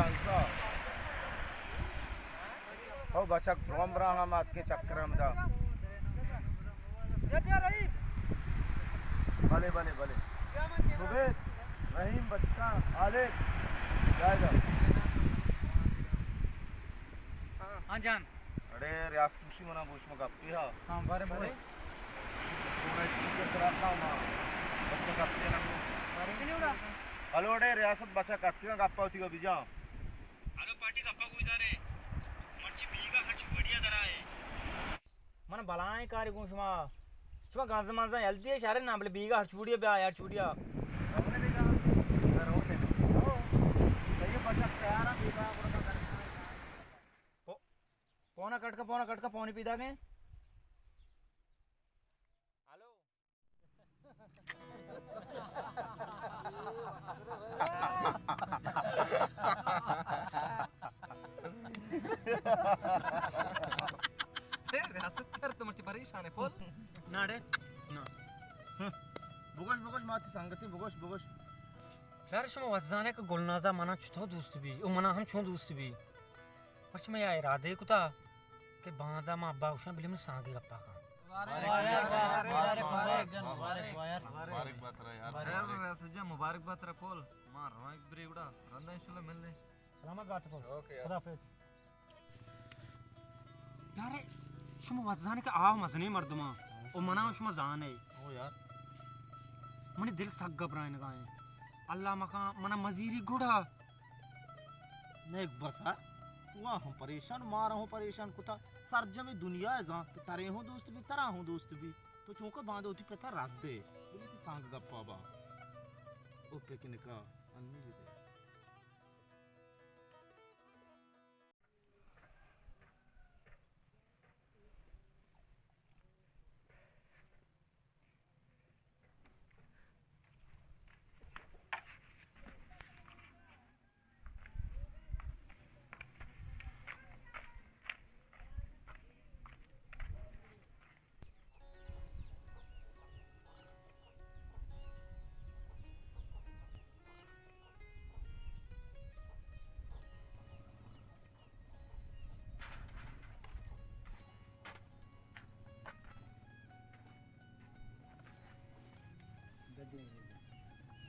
gansa. Oh bacak rombrang amat ke cakram da. Bale bale bale. Subed, Rahim बच्चा, आलेख, जाएगा. हाँ जान. अरे रियास खुशी मना बोश मगा पिहा. हाँ बारे बोले. पूरा चीज़ कराता हूँ ना. बच्चा काटते ना. बारे क्यों उड़ा? हेलो अरे रियासत बच्चा काटते ना कापा होती का बीजा. हेलो पार्टी कापा कोई जा रे. मर्ची बीगा खर्च बढ़िया दरा है. मन बलाएं कार्य कुछ मा. cuma ganza manza yaldi है शारे ना बले बीगा हरचुड़िया बे यार चुड़िया हमने देखा इधर होते हैं ओ सही बच्चा तैयार है बीगा पूरा करने पौना कट का पौनी पीदा के रियासत कर तो मर्ची परेशान है बोल ना रे ना बुगोश माती संगति बुगोश यार शमा वजाने का गुलनाजा मना छुतो दोस्त भी ओ मना हम छो दोस्त भी पर मैं या इरादे को था कि बांदा मा अब्बा उशा बिले में सांगे गप्पा का मुबारक बात रहा यार यार सज्जा मुबारक बात रहा पोल मार रहा एक ब्रेक उड़ा रंदा इंशाल्लाह मिल ले सलामत बात पोल ओके खुदा हाफिज यार शमा वजाने का आव मजने मर्दमा ओ मना शमा जान है ओ यार मने दिल सग घबराने का है अल्लाह मका मना मजीरी गुड़ा मैं एक बसा हुआ हम परेशान मार हूं परेशान कुता सरजम दुनिया है जहां तारे हो दोस्त भी तरा हो दोस्त भी तो चौका बांध होती पता रख दे बोली थी सांग गप्पा बा ओके किने का अन्नी भी दे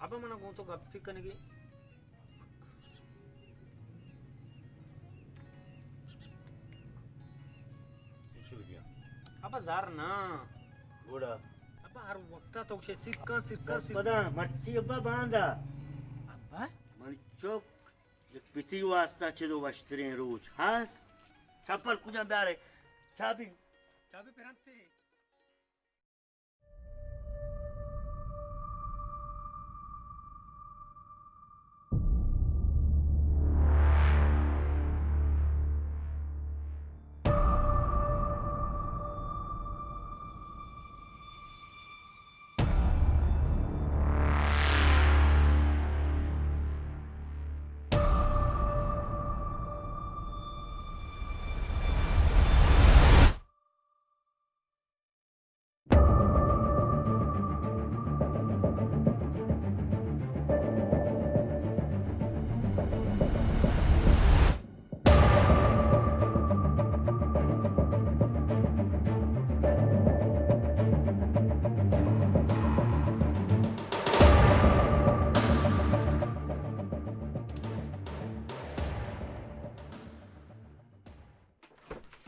अब मना को तो गप फिक करने की अब जार ना गोड़ा अब हर वक्त तो से सिक्का पदा मर्ची अब्बा बांधा अब्बा मन चोक एक पिती वास्ता छेदो वस्त्रे रोज हास चप्पल कुजा ब्यारे चाबी पहनते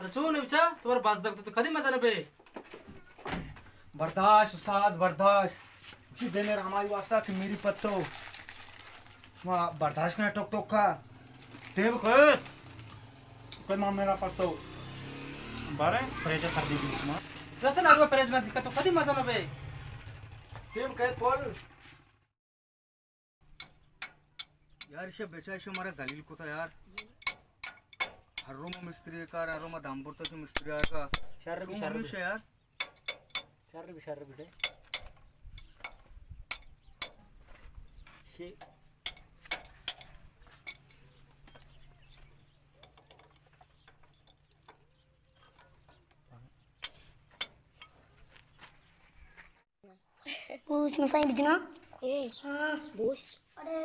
रचो ने बच्चा तुम्हारे पास तक तो कदी मजा न पे बर्दाश्त उस्ताद बर्दाश्त उसी दिन हमारी वास्ता कि मेरी पत्तो वहाँ बर्दाश्त करना टोक का टेब कोई माम मेरा पत्तो बारे परेजा सर्दी भी इसमें रसन आगवा परेजा जिका तो कदी मजा न पे टेब कहे पोल यार इसे बेचा इसे हमारा जलील को था यार हर रूम मिस्त्री का हर रूम दामपुर तो मिस्त्री का शर्र भी यार शर्र भी शे Bus masai di sana. Eh, bos. Ada.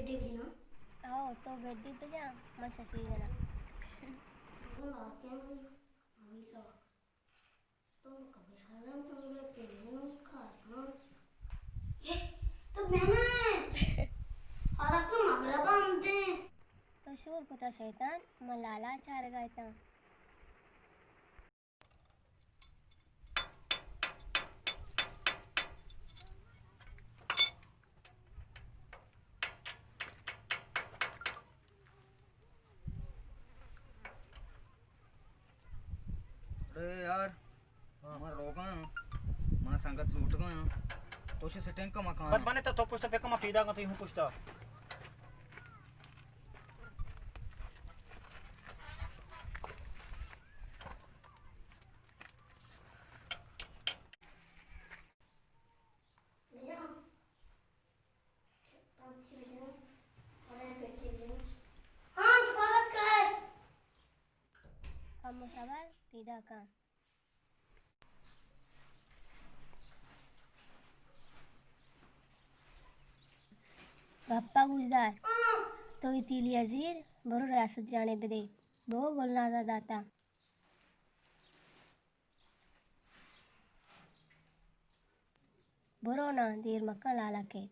बेटी बजना आओ तो बेटी पे जा मैं ससी जना तो लाके अभी ला तो कभी सारा तुम ले पेन खाना ये तो मैंने और अपना मगरबा हमते तो शूर कुता शैतान मलाला चार गए था अरे यार हमारा रोका मां संगत लूट गए तो से सेटिंग का मकान बस बने तो पुष्ट पे कमा पीदा का तो यूं पुष्ट हाँ तुम्हारा क्या है कम सवाल पीदा का गप्पा गुजदार तो इतीली अजीर बरो रियासत जाने बदे वो गुलनाजा दाता बरो ना देर मक्का लाला के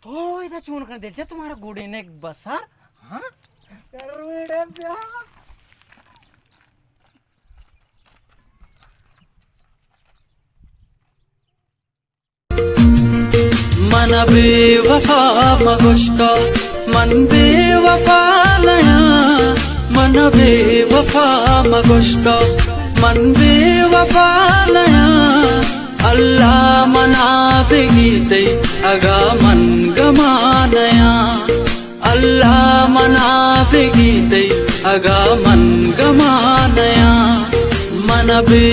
तो इधर चून कर दे तुम्हारा गुड़ी ने बसर हाँ कर बेटे प्यार मन बेवफा मगुश्तो मन बेवफा नया मन बेवफा मगुश्तो मन बेवफा नया अल्लाह मना बेगीते अगा मन गमानया अल्लाह मना बेगीते अगा मन गमानया मन बे